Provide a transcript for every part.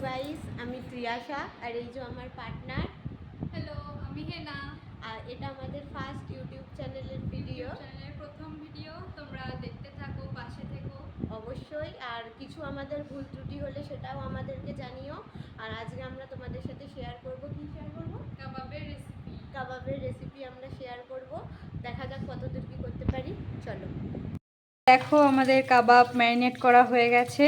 Guys, আমি প্রিয়াশা আর এই যে আমার পার্টনার। হ্যালো, আমি হেনা। আর এটা আমাদের ফার্স্ট ইউটিউব চ্যানেলের ভিডিও, চ্যানেলের প্রথম ভিডিও। তোমরা দেখতে থাকো, পাশে থেকো অবশ্যই। আর কিছু আমাদের ভুল ত্রুটি হলে সেটাও আমাদেরকে জানিও। আর আজকে আমরা তোমাদের সাথে শেয়ার করব, কি শেয়ার করব? কাবাবের রেসিপি আমরা শেয়ার করব। দেখা যাক কতদূর কি করতে পারি, চলো। দেখো, আমাদের কাবাব ম্যারিনেট করা হয়ে গেছে।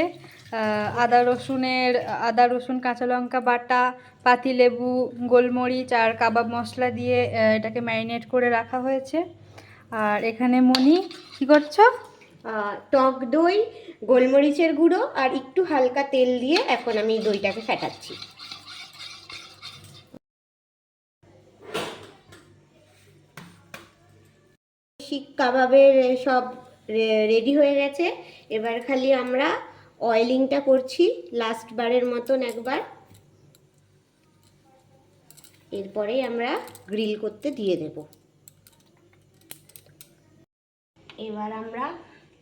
আদা রসুন কাঁচা লঙ্কা বাটা, পাতিলেবু, গোলমরিচ আর কাবাব মশলা দিয়ে এটাকে ম্যারিনেট করে রাখা হয়েছে। আর এখানে মনি কি করছো? টক দই, গোলমরিচের গুঁড়ো আর একটু হালকা তেল দিয়ে এখন আমি দইটাকে ফেটাচ্ছি। শিক কাবাবের সব রেডি হয়ে গেছে। এবার খালি আমরা অয়েলিংটা করছি লাস্ট বারের মতন একবার, এরপরেই আমরা গ্রিল করতে দিয়ে দেব। এবার আমরা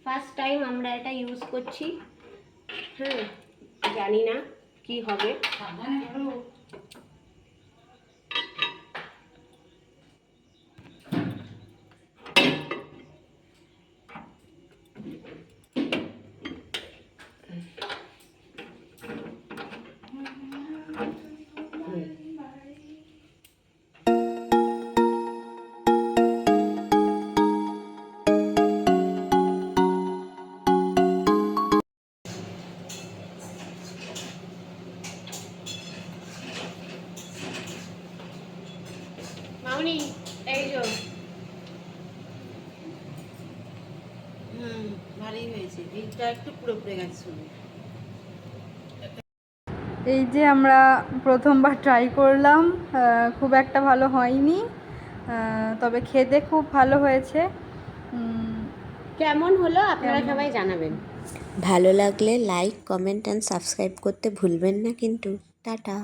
ফার্স্ট টাইম আমরা এটা ইউজ করছি। জানি না কি হবে। মাউনি, এই যে ভালোই হয়েছে, এইটা একটু পুরো পুড়ে গেছে। এই যে আমরা প্রথমবার ট্রাই করলাম, খুব একটা ভালো হয়নি, তবে খেতে খুব ভালো হয়েছে। কেমন হলো আপনারা সবাই জানাবেন। ভালো লাগলে লাইক, কমেন্ট অ্যান্ড সাবস্ক্রাইব করতে ভুলবেন না কিন্তু। টাটা।